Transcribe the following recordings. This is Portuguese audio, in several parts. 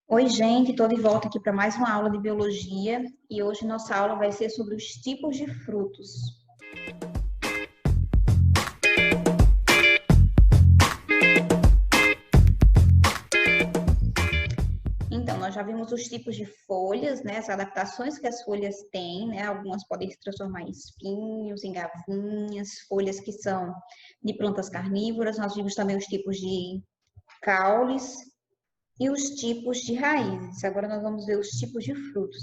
Oi, gente, estou de volta aqui para mais uma aula de biologia e hoje nossa aula vai ser sobre os tipos de frutos. Então, nós já vimos os tipos de folhas, né, as adaptações que as folhas têm, né, algumas podem se transformar em espinhos, em gavinhas, folhas que são de plantas carnívoras. Nós vimos também os tipos de caules e os tipos de raízes. Agora nós vamos ver os tipos de frutos.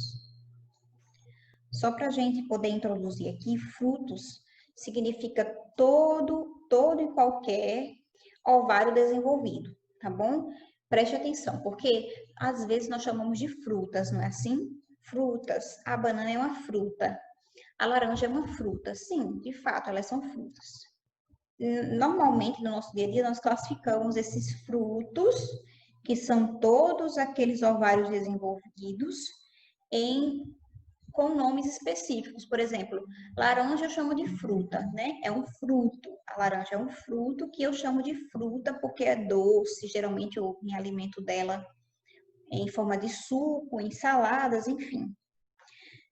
Só para a gente poder introduzir aqui, frutos significa todo e qualquer ovário desenvolvido, tá bom? Preste atenção, porque às vezes nós chamamos de frutas, não é assim? Frutas. A banana é uma fruta. A laranja é uma fruta. Sim, de fato, elas são frutas. Normalmente, no nosso dia a dia, nós classificamos esses frutos, que são todos aqueles ovários desenvolvidos, em com nomes específicos. Por exemplo, laranja eu chamo de fruta, né? É um fruto. A laranja é um fruto que eu chamo de fruta porque é doce. Geralmente eu me alimento dela em forma de suco, em saladas, enfim.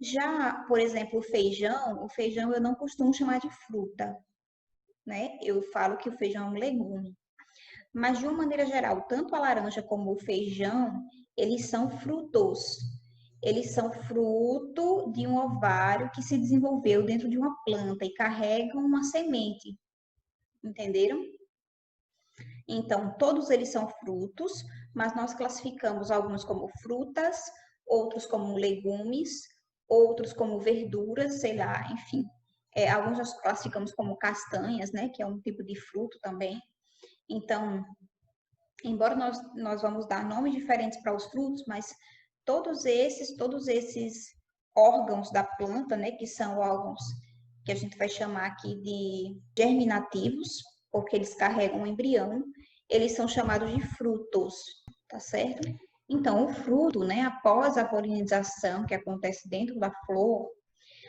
Já, por exemplo, o feijão eu não costumo chamar de fruta, né? Eu falo que o feijão é um legume. Mas de uma maneira geral, tanto a laranja como o feijão, eles são frutos. Eles são fruto de um ovário que se desenvolveu dentro de uma planta e carregam uma semente. Entenderam? Então, todos eles são frutos, mas nós classificamos alguns como frutas, outros como legumes, outros como verduras, sei lá, enfim. Alguns nós classificamos como castanhas, né, que é um tipo de fruto também. Então, embora nós vamos dar nomes diferentes para os frutos, mas todos esses órgãos da planta, né, que são órgãos que a gente vai chamar aqui de germinativos, porque eles carregam um embrião, eles são chamados de frutos, tá certo? Então, o fruto, né, após a polinização que acontece dentro da flor,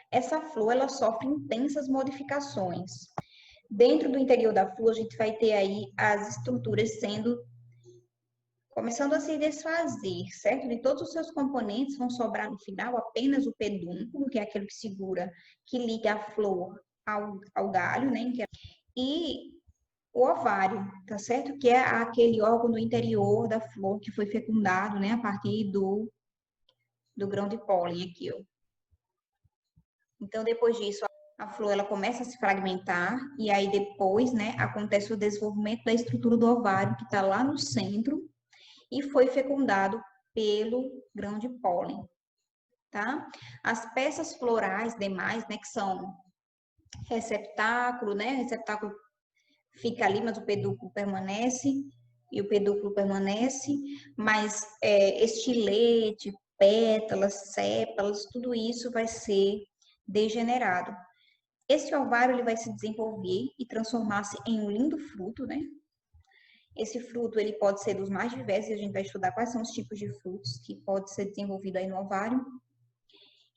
essa flor ela sofre intensas modificações. Dentro do interior da flor, a gente vai ter aí as estruturas começando a se desfazer, certo? De todos os seus componentes, vão sobrar no final apenas o pedúnculo, que é aquele que segura, que liga a flor ao galho, né? E o ovário, tá certo? Que é aquele órgão no interior da flor que foi fecundado, né? A partir do grão de pólen aqui, ó. Então, depois disso, a flor ela começa a se fragmentar e aí depois, né, acontece o desenvolvimento da estrutura do ovário que está lá no centro e foi fecundado pelo grão de pólen, tá? As peças florais demais, né, que são receptáculo, né? Receptáculo fica ali, mas o pedúnculo permanece e o pedúnculo permanece, mas estilete, pétalas, sépalas, tudo isso vai ser degenerado. Esse ovário ele vai se desenvolver e transformar-se em um lindo fruto, né? Esse fruto ele pode ser dos mais diversos, e a gente vai estudar quais são os tipos de frutos que pode ser desenvolvido aí no ovário.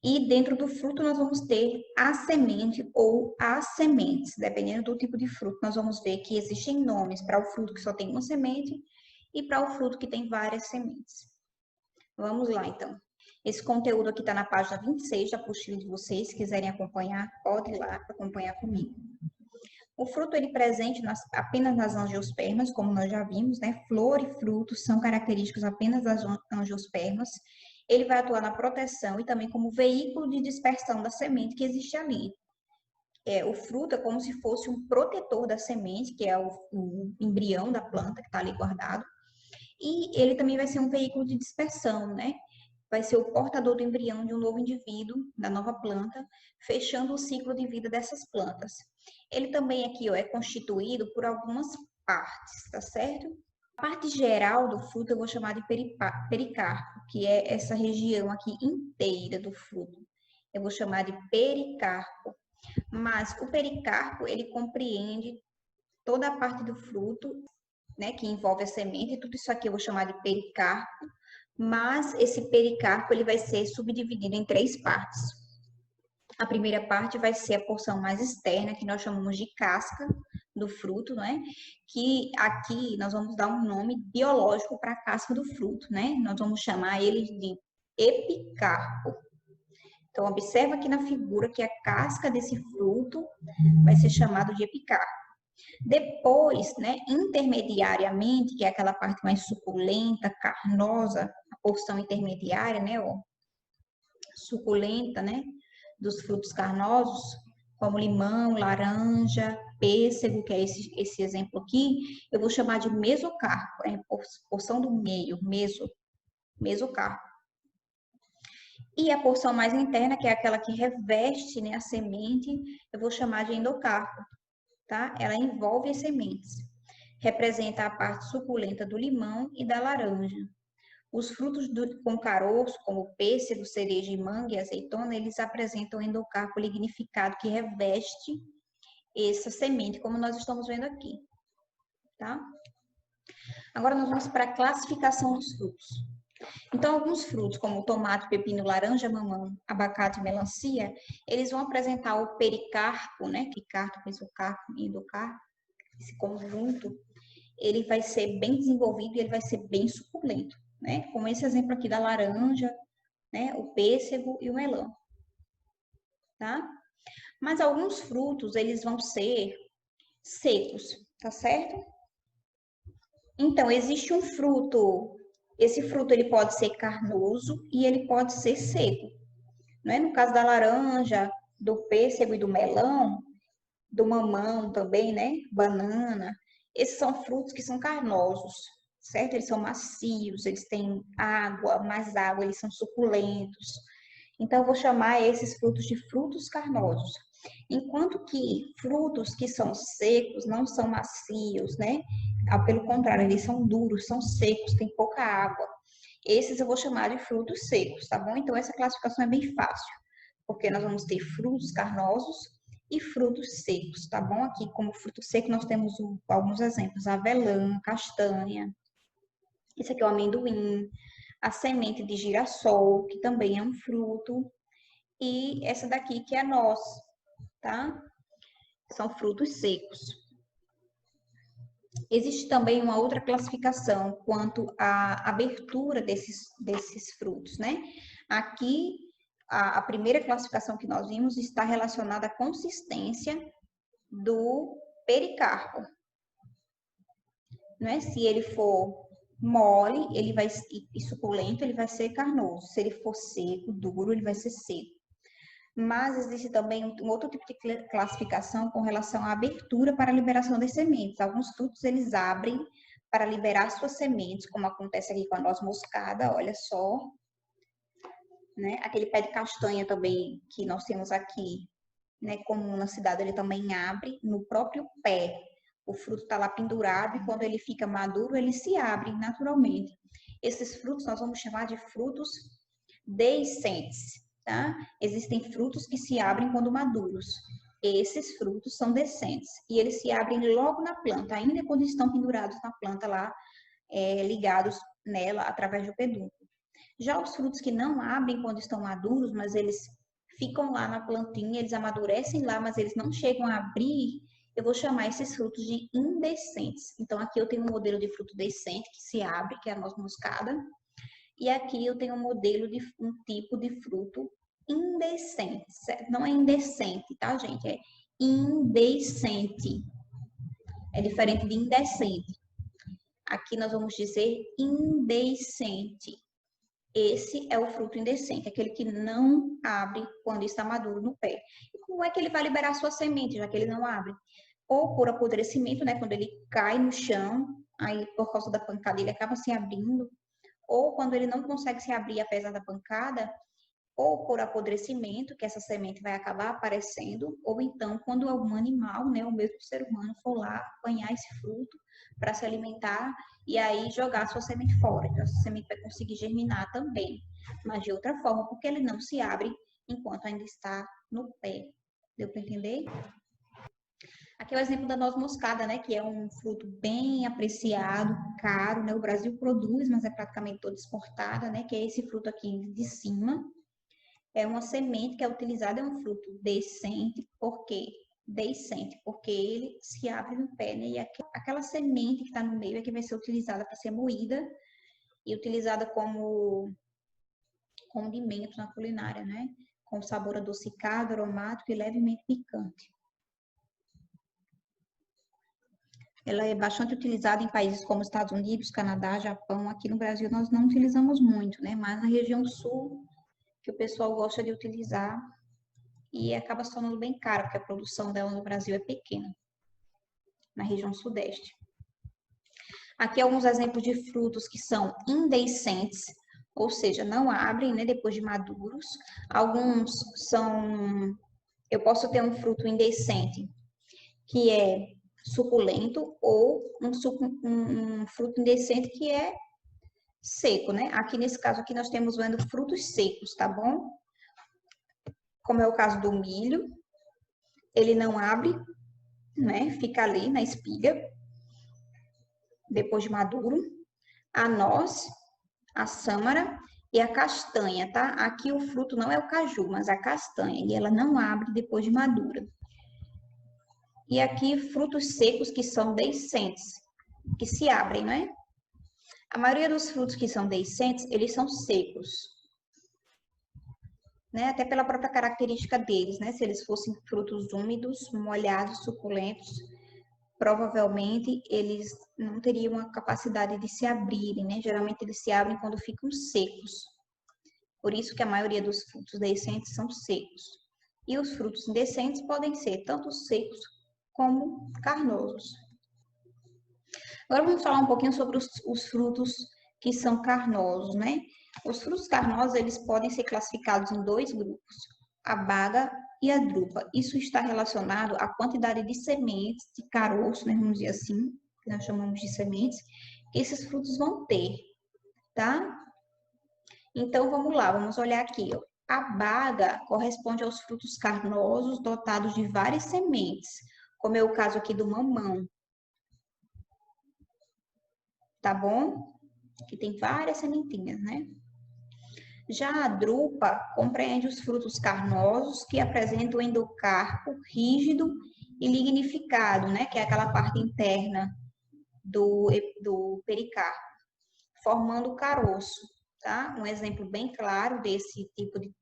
E dentro do fruto nós vamos ter a semente ou as sementes, dependendo do tipo de fruto. Nós vamos ver que existem nomes para o fruto que só tem uma semente e para o fruto que tem várias sementes. Vamos lá, então. Esse conteúdo aqui está na página 26 da apostila de vocês. Se quiserem acompanhar, pode ir lá acompanhar comigo. O fruto ele presente apenas nas angiospermas, como nós já vimos, né? Flor e frutos são característicos apenas das angiospermas. Ele vai atuar na proteção e também como veículo de dispersão da semente que existe ali. O fruto é como se fosse um protetor da semente, que é o embrião da planta que está ali guardado. E ele também vai ser um veículo de dispersão, né? Vai ser o portador do embrião de um novo indivíduo, da nova planta, fechando o ciclo de vida dessas plantas. Ele também aqui ó, é constituído por algumas partes, tá certo? A parte geral do fruto eu vou chamar de pericarpo, que é essa região aqui inteira do fruto. Eu vou chamar de pericarpo. Mas o pericarpo, ele compreende toda a parte do fruto, né, que envolve a semente, tudo isso aqui eu vou chamar de pericarpo, mas esse pericarpo ele vai ser subdividido em 3 partes. A primeira parte vai ser a porção mais externa, que nós chamamos de casca, do fruto, né? Que aqui nós vamos dar um nome biológico para a casca do fruto, né? Nós vamos chamar ele de epicarpo. Então, observa aqui na figura que a casca desse fruto vai ser chamado de epicarpo. Depois, né, intermediariamente, que é aquela parte mais suculenta, carnosa, a porção intermediária, né, ó, suculenta, né, dos frutos carnosos, como limão, laranja, pêssego, que é esse exemplo aqui, eu vou chamar de mesocarpo, é porção do meio, mesocarpo. E a porção mais interna, que é aquela que reveste, né, a semente, eu vou chamar de endocarpo, tá? Ela envolve as sementes. Representa a parte suculenta do limão e da laranja. Os frutos com caroço, como pêssego, cereja, manga e azeitona, eles apresentam endocarpo lignificado que reveste essa semente, como nós estamos vendo aqui, tá? Agora nós vamos para a classificação dos frutos. Então, alguns frutos, como tomate, pepino, laranja, mamão, abacate e melancia, eles vão apresentar o pericarpo, né? Picarpo, mesocarpo, endocarpo, esse conjunto, ele vai ser bem desenvolvido e ele vai ser bem suculento, né? Como esse exemplo aqui da laranja, né? O pêssego e o melão, tá? Mas alguns frutos, eles vão ser secos, tá certo? Então, existe um fruto, esse fruto ele pode ser carnoso e ele pode ser seco, né? No caso da laranja, do pêssego e do melão, do mamão também, né? Banana, esses são frutos que são carnosos, certo? Eles são macios, eles têm água, mais água, eles são suculentos. Então, eu vou chamar esses frutos de frutos carnosos. Enquanto que frutos que são secos não são macios, né? Pelo contrário, eles são duros, são secos, têm pouca água. Esses eu vou chamar de frutos secos, tá bom? Então, essa classificação é bem fácil, porque nós vamos ter frutos carnosos e frutos secos, tá bom? Aqui, como fruto seco, nós temos alguns exemplos: avelã, castanha. Esse aqui é o amendoim, a semente de girassol, que também é um fruto, e essa daqui que é a noz, tá? São frutos secos. Existe também uma outra classificação quanto à abertura desses frutos, né? Aqui, a primeira classificação que nós vimos está relacionada à consistência do pericarpo, né? Se ele for mole, ele vai e suculento, ele vai ser carnoso. Se ele for seco, duro, ele vai ser seco. Mas existe também um outro tipo de classificação com relação à abertura para a liberação das sementes. Alguns frutos eles abrem para liberar suas sementes, como acontece aqui com a noz moscada, olha só, né? Aquele pé de castanha também que nós temos aqui, né, comum na cidade, ele também abre no próprio pé. O fruto está lá pendurado e quando ele fica maduro, ele se abre naturalmente. Esses frutos nós vamos chamar de frutos deiscentes, tá? Existem frutos que se abrem quando maduros. Esses frutos são decentes e eles se abrem logo na planta, ainda quando estão pendurados na planta lá, ligados nela através do pedúnculo. Já os frutos que não abrem quando estão maduros, mas eles ficam lá na plantinha, eles amadurecem lá, mas eles não chegam a abrir, eu vou chamar esses frutos de indecentes. Então, aqui eu tenho um modelo de fruto decente que se abre, que é a noz moscada. E aqui eu tenho um modelo de um tipo de fruto indecente. Certo? Não é indecente, tá, gente? É indecente. É diferente de indecente. Aqui nós vamos dizer indecente. Esse é o fruto indecente, aquele que não abre quando está maduro no pé. E como é que ele vai liberar sua semente, já que ele não abre? Ou por apodrecimento, né? Quando ele cai no chão, aí por causa da pancada ele acaba se abrindo. Ou quando ele não consegue se abrir apesar da pancada, ou por apodrecimento, que essa semente vai acabar aparecendo, ou então quando algum animal, né, o mesmo ser humano, for lá apanhar esse fruto para se alimentar e aí jogar a sua semente fora. Então, essa semente vai conseguir germinar também, mas de outra forma, porque ele não se abre enquanto ainda está no pé. Deu para entender? Aqui é o exemplo da noz moscada, né, que é um fruto bem apreciado, caro, né? O Brasil produz, mas é praticamente toda exportada, né, que é esse fruto aqui de cima. É uma semente que é utilizada, é um fruto decente, porque deiscente, porque ele se abre no pé, né? E aquela semente que está no meio é que vai ser utilizada para ser moída e utilizada como condimento na culinária, né? Com sabor adocicado, aromático e levemente picante. Ela é bastante utilizada em países como Estados Unidos, Canadá, Japão. Aqui no Brasil nós não utilizamos muito, né? Mas na região sul, que o pessoal gosta de utilizar e acaba se tornando bem caro, porque a produção dela no Brasil é pequena, na região sudeste. Aqui alguns exemplos de frutos que são indeiscentes, ou seja, não abrem, né, depois de maduros. Alguns são... Eu posso ter um fruto indeiscente, que é suculento, ou um fruto indeiscente que é seco, né? Aqui nesse caso aqui nós temos vendo frutos secos, tá bom? Como é o caso do milho, ele não abre, né? Fica ali na espiga, depois de maduro. A noz, a sâmara e a castanha, tá? Aqui o fruto não é o caju, mas a castanha, e ela não abre depois de madura. E aqui frutos secos que são deiscentes, que se abrem, né? A maioria dos frutos que são deiscentes, eles são secos, né? Até pela própria característica deles, né? Se eles fossem frutos úmidos, molhados, suculentos, provavelmente eles não teriam a capacidade de se abrirem, né? Geralmente eles se abrem quando ficam secos. Por isso que a maioria dos frutos deiscentes são secos. E os frutos indecentes podem ser tanto secos como carnosos. Agora vamos falar um pouquinho sobre os frutos que são carnosos, né? Os frutos carnosos, eles podem ser classificados em dois grupos, a baga e a drupa. Isso está relacionado à quantidade de sementes, de caroço, né, vamos dizer assim, que nós chamamos de sementes, que esses frutos vão ter, tá? Então, vamos lá, vamos olhar aqui, ó. A baga corresponde aos frutos carnosos dotados de várias sementes, como é o caso aqui do mamão, tá bom? Que tem várias sementinhas, né? Já a drupa compreende os frutos carnosos que apresentam o endocarpo rígido e lignificado, né? Que é aquela parte interna do pericarpo, formando o caroço, tá? Um exemplo bem claro desse tipo de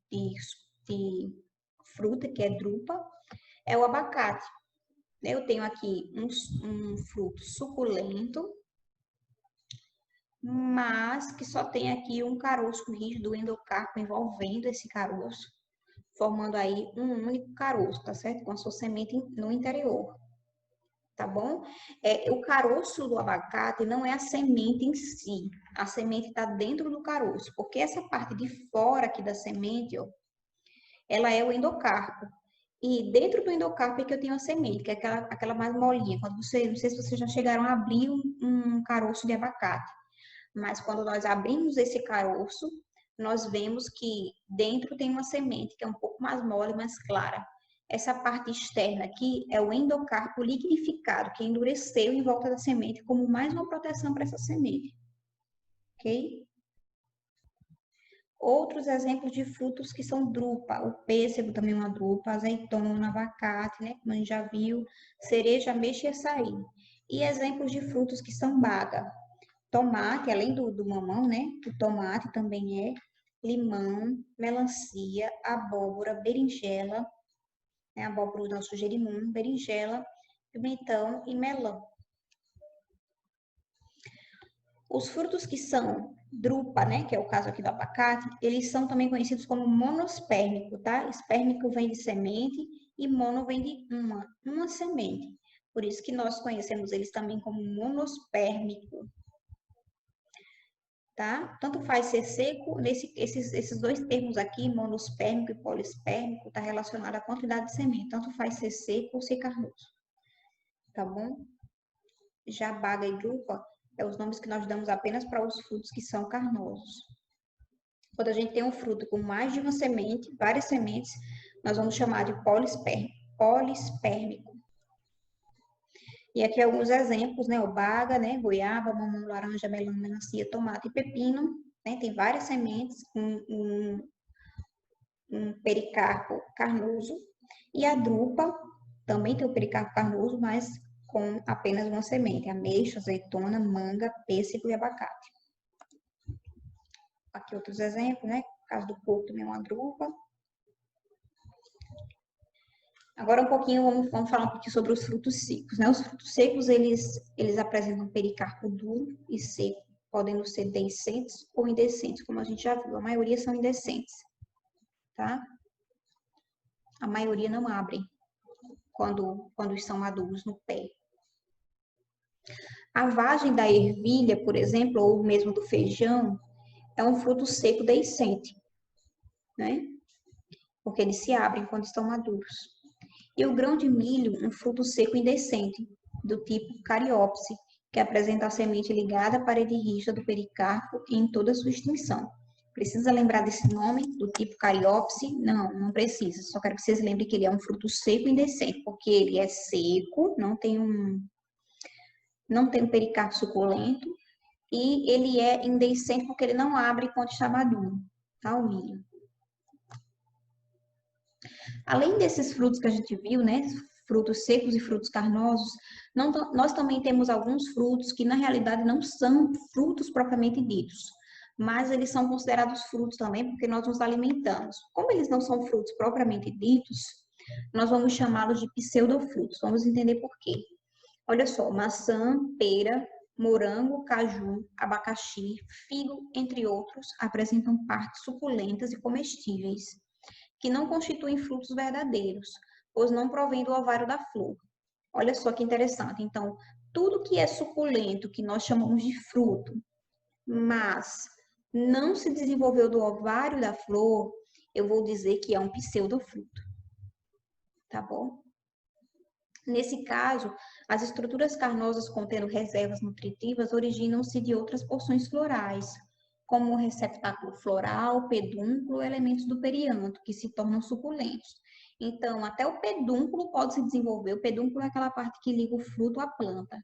fruta, que é drupa, é o abacate. Eu tenho aqui um fruto suculento, mas que só tem aqui um caroço rígido do endocarpo envolvendo esse caroço, formando aí um único caroço, tá certo? Com a sua semente no interior, tá bom? O caroço do abacate não é a semente em si, a semente está dentro do caroço, porque essa parte de fora aqui da semente, ó, ela é o endocarpo. E dentro do endocarpo é que eu tenho a semente, que é aquela mais molinha. Quando você, não sei se vocês já chegaram a abrir um caroço de abacate. Mas quando nós abrimos esse caroço, nós vemos que dentro tem uma semente que é um pouco mais mole, mais clara. Essa parte externa aqui é o endocarpo lignificado, que endureceu em volta da semente como mais uma proteção para essa semente. Ok? Outros exemplos de frutos que são drupa, o pêssego também é uma drupa, azeitona, abacate, né, como a gente já viu, cereja, ameixa e açaí. E exemplos de frutos que são baga, tomate, além do mamão, né, o tomate também é, limão, melancia, abóbora, berinjela, né, abóbora do nosso gerimum, berinjela, pimentão e melão. Os frutos que são drupa, né, que é o caso aqui do abacate, eles são também conhecidos como monospérmico, tá? Espérmico vem de semente e mono vem de uma semente. Por isso que nós conhecemos eles também como monospérmico, tá? Tanto faz ser seco, esses dois termos aqui, monospérmico e polispérmico, tá relacionado à quantidade de semente. Tanto faz ser seco ou ser carnoso, tá bom? Já baga e drupa é os nomes que nós damos apenas para os frutos que são carnosos. Quando a gente tem um fruto com mais de uma semente, várias sementes, nós vamos chamar de polispérmico. E aqui alguns exemplos, né? O baga, né? Goiaba, mamão, laranja, melão, melancia, tomate e pepino. Né? Tem várias sementes, um pericarpo carnoso. E a drupa também tem o pericarpo carnoso, mas com apenas uma semente. Ameixa, azeitona, manga, pêssego e abacate. Aqui outros exemplos, né? No caso do coco também é uma drupa. Agora um pouquinho, vamos falar um pouquinho sobre os frutos secos, né? Os frutos secos, eles apresentam pericarpo duro e seco, podendo ser deiscentes ou indecentes, como a gente já viu. A maioria são indecentes, tá? A maioria não abrem quando estão maduros no pé. A vagem da ervilha, por exemplo, ou mesmo do feijão, é um fruto seco deiscente, né? Porque eles se abrem quando estão maduros. E o grão de milho, um fruto seco indecente, do tipo cariópse, que apresenta a semente ligada à parede rígida do pericarpo em toda a sua extensão. Precisa lembrar desse nome, do tipo cariópse? Não, não precisa. Só quero que vocês lembrem que ele é um fruto seco indecente, porque ele é seco, não tem um pericarpo suculento, e ele é indecente porque ele não abre quando está maduro, tá? O milho. Além desses frutos que a gente viu, né? Frutos secos e frutos carnosos, nós também temos alguns frutos que na realidade não são frutos propriamente ditos, mas eles são considerados frutos também porque nós nos alimentamos. Como eles não são frutos propriamente ditos, nós vamos chamá-los de pseudofrutos. Vamos entender por quê. Olha só, maçã, pera, morango, caju, abacaxi, figo, entre outros, apresentam partes suculentas e comestíveis, que não constituem frutos verdadeiros, pois não provém do ovário da flor. Olha só que interessante. Então, tudo que é suculento, que nós chamamos de fruto, mas não se desenvolveu do ovário da flor, eu vou dizer que é um pseudofruto. Tá bom? Nesse caso, as estruturas carnosas contendo reservas nutritivas originam-se de outras porções florais, como o receptáculo floral, pedúnculo, elementos do perianto, que se tornam suculentos. Então, até o pedúnculo pode se desenvolver. O pedúnculo é aquela parte que liga o fruto à planta.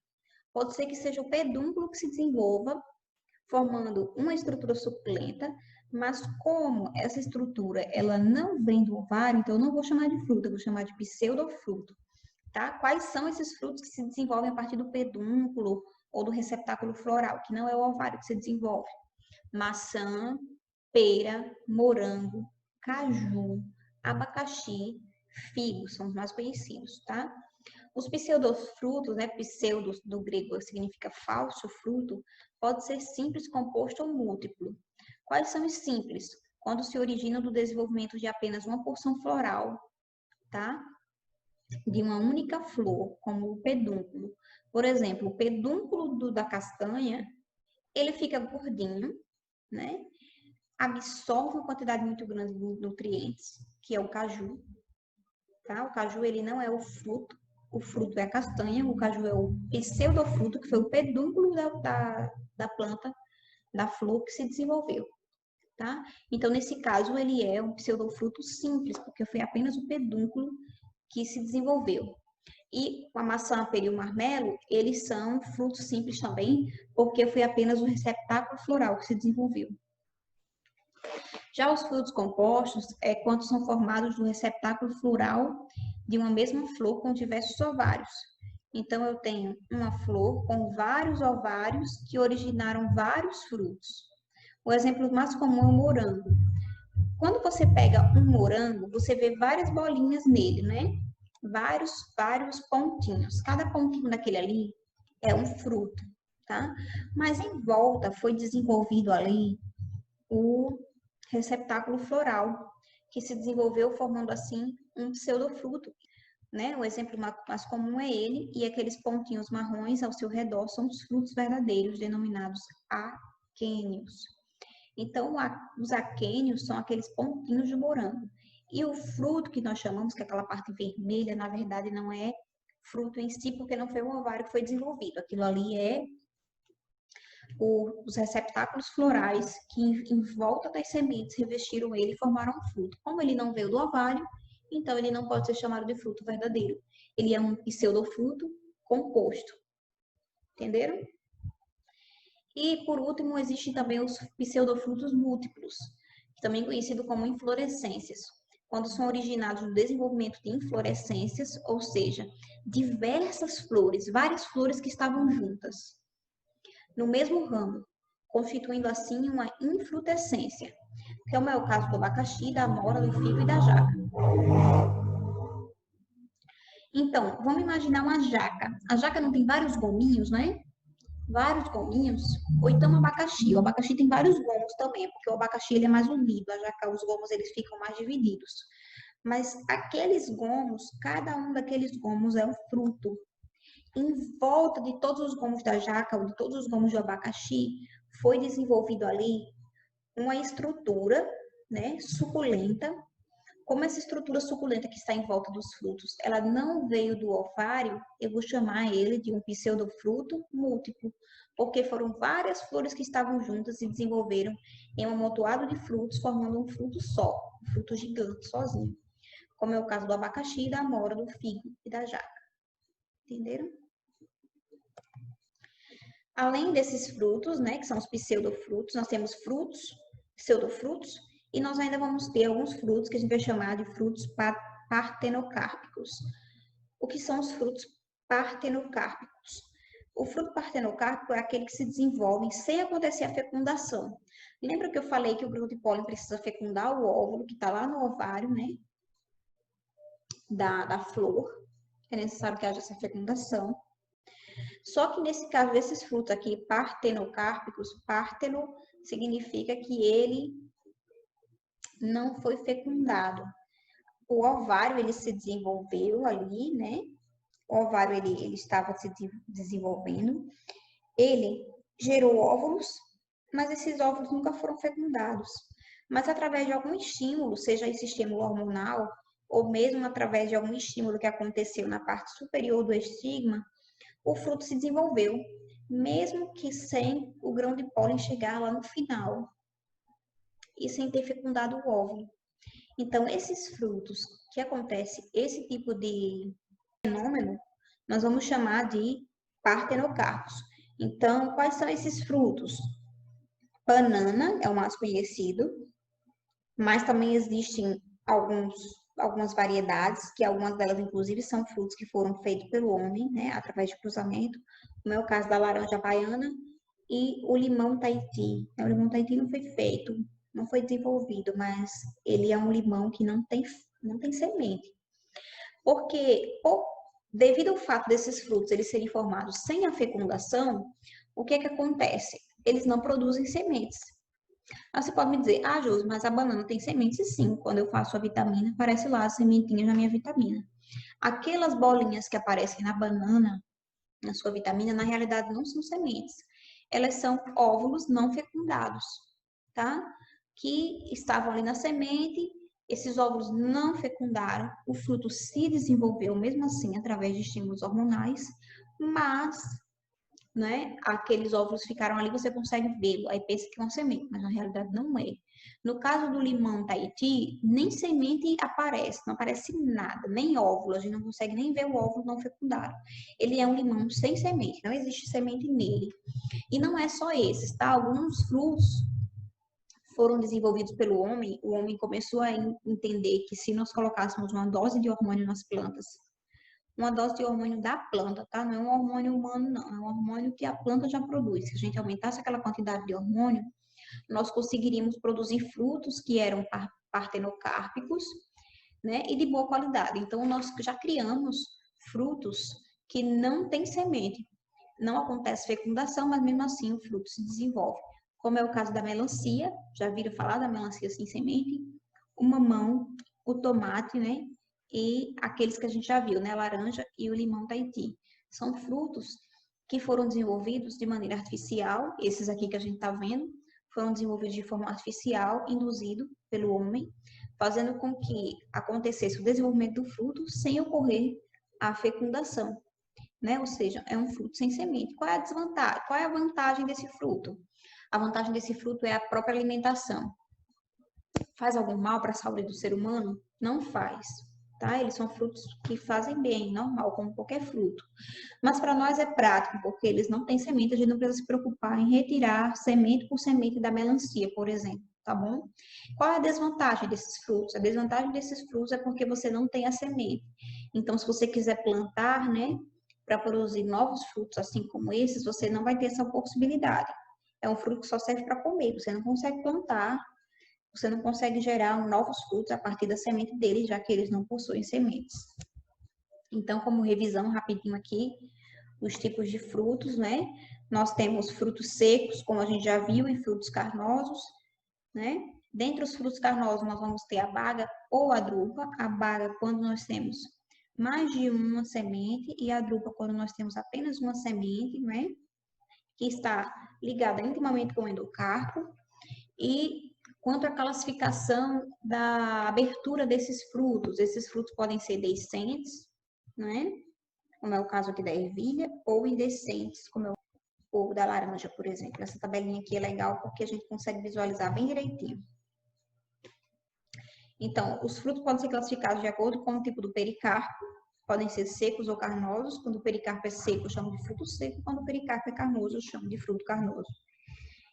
Pode ser que seja o pedúnculo que se desenvolva, formando uma estrutura suculenta, mas como essa estrutura ela não vem do ovário, então eu não vou chamar de fruta, eu vou chamar de pseudofruto. Tá? Quais são esses frutos que se desenvolvem a partir do pedúnculo ou do receptáculo floral, que não é o ovário que se desenvolve? Maçã, pera, morango, caju, abacaxi, figo, são os mais conhecidos, tá? Os pseudofrutos, né, pseudos do grego significa falso fruto, pode ser simples, composto ou múltiplo. Quais são os simples? Quando se originam do desenvolvimento de apenas uma porção floral, tá? De uma única flor, como o pedúnculo. Por exemplo, o pedúnculo da castanha, ele fica gordinho, né? Absorve uma quantidade muito grande de nutrientes, que é o caju, tá? O caju, ele não é o fruto é a castanha, o caju é o pseudofruto, que foi o pedúnculo da planta, da flor que se desenvolveu, tá? Então, nesse caso, ele é um pseudofruto simples, porque foi apenas o pedúnculo que se desenvolveu. E a maçã, a pera e o marmelo, eles são frutos simples também, porque foi apenas o receptáculo floral que se desenvolveu. Já os frutos compostos é quando são formados do receptáculo floral de uma mesma flor com diversos ovários. Então, eu tenho uma flor com vários ovários que originaram vários frutos. O exemplo mais comum é o morango. Quando você pega um morango, você vê várias bolinhas nele, né? Vários pontinhos. Cada pontinho daquele ali é um fruto, tá? Mas em volta foi desenvolvido ali o receptáculo floral, que se desenvolveu formando assim um pseudofruto, né? O exemplo mais comum é ele, e aqueles pontinhos marrons ao seu redor são os frutos verdadeiros, denominados aquênios. Então, os aquênios são aqueles pontinhos de morango. E o fruto que nós chamamos, que é aquela parte vermelha, na verdade não é fruto em si, porque não foi o ovário que foi desenvolvido. Aquilo ali é os receptáculos florais que em volta das sementes revestiram ele e formaram um fruto. Como ele não veio do ovário, então ele não pode ser chamado de fruto verdadeiro. Ele é um pseudofruto composto. Entenderam? E, por último, existem também os pseudofrutos múltiplos, também conhecido como inflorescências. quando são originados no desenvolvimento de inflorescências, ou seja, diversas flores, várias flores que estavam juntas no mesmo ramo, constituindo assim uma infrutescência, que é o caso do abacaxi, da amora, do figo e da jaca. Então, vamos imaginar uma jaca. A jaca não tem vários gominhos, né? Vários gominhos. Ou então o abacaxi. O abacaxi tem vários gomos também, porque o abacaxi ele é mais unido. A jaca, os gomos eles ficam mais divididos. Mas aqueles gomos, cada um daqueles gomos é um fruto. Em volta de todos os gomos da jaca, ou de todos os gomos do abacaxi, foi desenvolvido ali uma estrutura, né, suculenta. Como essa estrutura suculenta que está em volta dos frutos, ela não veio do ovário, eu vou chamar ele de um pseudofruto múltiplo, porque foram várias flores que estavam juntas e desenvolveram em um amontoado de frutos, formando um fruto só, um fruto gigante, sozinho. Como é o caso do abacaxi, da amora, do figo e da jaca. Entenderam? Além desses frutos, né, que são os pseudofrutos, nós temos frutos, pseudofrutos, e nós ainda vamos ter alguns frutos que a gente vai chamar de frutos partenocárpicos. O que são os frutos partenocárpicos? O fruto partenocárpico é aquele que se desenvolve sem acontecer a fecundação. Lembra que eu falei que o broto de pólen precisa fecundar o óvulo que está lá no ovário, né? Da flor. É necessário que haja essa fecundação. Só que nesse caso desses frutos aqui, partenocárpicos, parteno significa que ele não foi fecundado. O ovário, ele se desenvolveu ali, né? O ovário, ele estava se desenvolvendo. Ele gerou óvulos, mas esses óvulos nunca foram fecundados. Mas através de algum estímulo, seja esse estímulo hormonal, ou mesmo através de algum estímulo que aconteceu na parte superior do estigma, o fruto se desenvolveu, mesmo que sem o grão de pólen chegar lá no final e sem ter fecundado o óvulo. Então, esses frutos que acontece esse tipo de fenômeno, nós vamos chamar de partenocarpos. Então, quais são esses frutos? Banana é o mais conhecido, mas também existem algumas variedades, que algumas delas, inclusive, são frutos que foram feitos pelo homem, né, através de cruzamento, como é o caso da laranja baiana e o limão Tahiti. O limão Tahiti não foi feito, não foi desenvolvido, mas ele é um limão que não tem semente. Porque, devido ao fato desses frutos eles serem formados sem a fecundação, o que é que acontece? Eles não produzem sementes. Aí você pode me dizer, Josi, mas a banana tem sementes? Sim, quando eu faço a vitamina, aparece lá as sementinhas da minha vitamina. Aquelas bolinhas que aparecem na banana, na sua vitamina, na realidade não são sementes. Elas são óvulos não fecundados, tá? Que estavam ali na semente, esses óvulos não fecundaram, o fruto se desenvolveu mesmo assim através de estímulos hormonais, mas, né, aqueles óvulos ficaram ali, você consegue vê-lo, aí pensa que é uma semente, mas na realidade não é. No caso do limão Tahiti, nem semente aparece, não aparece nada, nem óvulo, a gente não consegue nem ver o óvulo não fecundado. Ele é um limão sem semente, não existe semente nele. E não é só esses, tá? Alguns frutos foram desenvolvidos pelo homem, o homem começou a entender que se nós colocássemos uma dose de hormônio nas plantas, uma dose de hormônio da planta, tá? Não é um hormônio humano, não. É um hormônio que a planta já produz. Se a gente aumentasse aquela quantidade de hormônio, nós conseguiríamos produzir frutos que eram partenocárpicos, né? E de boa qualidade. Então, nós já criamos frutos que não têm semente. Não acontece fecundação, mas mesmo assim o fruto se desenvolve. Como é o caso da melancia, já viram falar da melancia sem semente? O mamão, o tomate, né? E aqueles que a gente já viu, né? A laranja e o limão Tahiti. São frutos que foram desenvolvidos de maneira artificial, esses aqui que a gente está vendo, foram desenvolvidos de forma artificial, induzido pelo homem, fazendo com que acontecesse o desenvolvimento do fruto sem ocorrer a fecundação, né? Ou seja, é um fruto sem semente. Qual é a desvantagem? Qual é a vantagem desse fruto? A vantagem desse fruto é a própria alimentação. Faz algum mal para a saúde do ser humano? Não faz, tá? Eles são frutos que fazem bem, normal, como qualquer fruto. Mas para nós é prático, porque eles não têm semente, a gente não precisa se preocupar em retirar semente por semente da melancia, por exemplo. tá bom? Qual é a desvantagem desses frutos? A desvantagem desses frutos é porque você não tem a semente. Então, se você quiser plantar, né, para produzir novos frutos, assim como esses, você não vai ter essa possibilidade. É um fruto que só serve para comer, você não consegue plantar, você não consegue gerar novos frutos a partir da semente deles, já que eles não possuem sementes. Então, como revisão rapidinho aqui, os tipos de frutos, né? Nós temos frutos secos, como a gente já viu, e frutos carnosos, né? Dentre os frutos carnosos, nós vamos ter a baga ou a drupa. A baga, quando nós temos mais de uma semente, e a drupa, quando nós temos apenas uma semente, né? Que está ligada intimamente com o endocarpo. E quanto à classificação da abertura desses frutos, esses frutos podem ser deiscentes, né? Como é o caso aqui da ervilha, ou indecentes, como é o da laranja, por exemplo. Essa tabelinha aqui é legal porque a gente consegue visualizar bem direitinho. Então, os frutos podem ser classificados de acordo com o tipo do pericarpo, podem ser secos ou carnosos. Quando o pericarpo é seco, eu chamo de fruto seco. Quando o pericarpo é carnoso, eu chamo de fruto carnoso.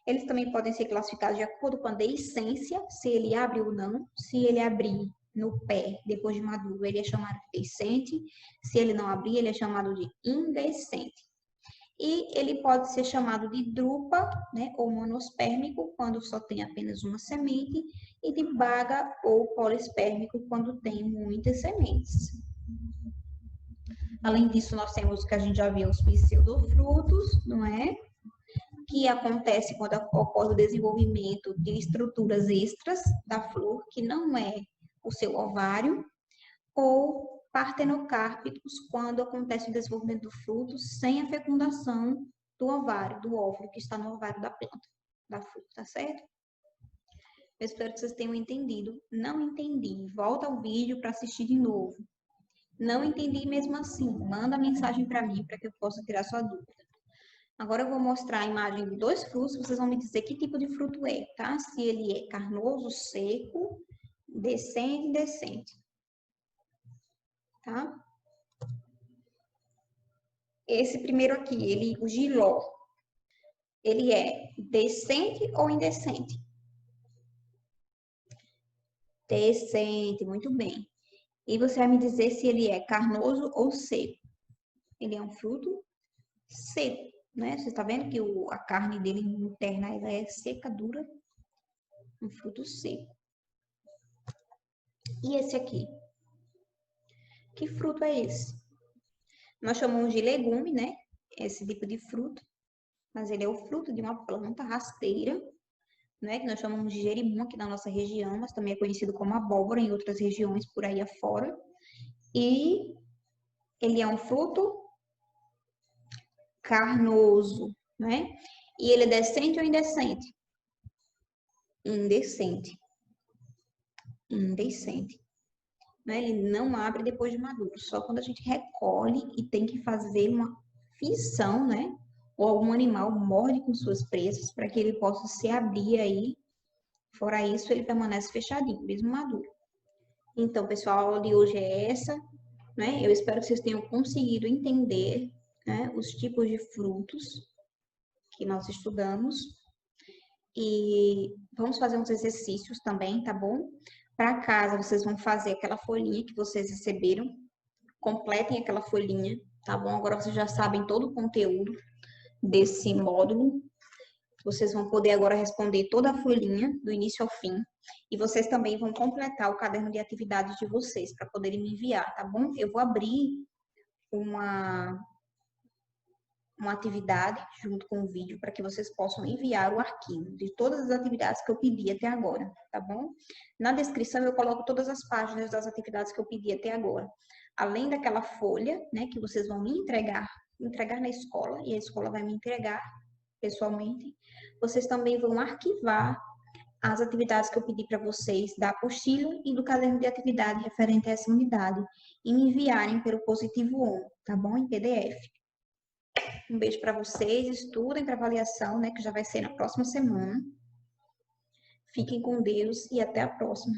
Eles também podem ser classificados de acordo com a deiscência, se ele abre ou não. Se ele abrir no pé, depois de maduro, ele é chamado de deiscente. Se ele não abrir, ele é chamado de indecente. E ele pode ser chamado de drupa, né, ou monospérmico, quando só tem apenas uma semente, e de baga ou polispérmico, quando tem muitas sementes. Além disso, nós temos o que a gente já viu, os pseudofrutos, não é? Que acontece quando ocorre o desenvolvimento de estruturas extras da flor, que não é o seu ovário, ou partenocárpicos, quando acontece o desenvolvimento do fruto sem a fecundação do ovário, do óvulo que está no ovário da planta, da fruta, tá certo? Eu espero que vocês tenham entendido. Não entendi, volta ao vídeo para assistir de novo. Não entendi mesmo assim, manda mensagem para mim para que eu possa tirar sua dúvida. Agora eu vou mostrar a imagem de dois frutos, vocês vão me dizer que tipo de fruto é, tá? Se ele é carnoso, seco, decente, indecente. Tá? Esse primeiro aqui, o giló, ele é decente ou indecente? Decente, muito bem. E você vai me dizer se ele é carnoso ou seco. Ele é um fruto seco, né? Você está vendo que a carne dele interna ela é seca, dura, um fruto seco. E esse aqui? Que fruto é esse? Nós chamamos de legume, né? Esse tipo de fruto. Mas ele é o fruto de uma planta rasteira, né? Que nós chamamos de jerimum aqui na nossa região, mas também é conhecido como abóbora em outras regiões por aí afora. E ele é um fruto carnoso, né? E ele é decente ou indecente? Indecente. Indecente. Né? Ele não abre depois de maduro, só quando a gente recolhe e tem que fazer uma fissão, né? Ou algum animal morde com suas presas para que ele possa se abrir aí. Fora isso, ele permanece fechadinho, mesmo maduro. Então, pessoal, a aula de hoje é essa, né? Eu espero que vocês tenham conseguido entender, né, os tipos de frutos que nós estudamos. E vamos fazer uns exercícios também, tá bom? Para casa, vocês vão fazer aquela folhinha que vocês receberam. Completem aquela folhinha, tá bom? Agora vocês já sabem todo o conteúdo desse módulo. Vocês vão poder agora responder toda a folhinha, do início ao fim. E vocês também vão completar o caderno de atividades de vocês, para poderem me enviar, tá bom? Eu vou abrir uma atividade junto com o vídeo para que vocês possam enviar o arquivo de todas as atividades que eu pedi até agora, tá bom? Na descrição eu coloco todas as páginas das atividades que eu pedi até agora. Além daquela folha, né, que vocês vão me entregar na escola, e a escola vai me entregar pessoalmente, vocês também vão arquivar as atividades que eu pedi para vocês da apostila e do caderno de atividade referente a essa unidade e me enviarem pelo Positivo On, tá bom? Em PDF. Um beijo para vocês, estudem para avaliação, né, que já vai ser na próxima semana. Fiquem com Deus e até a próxima.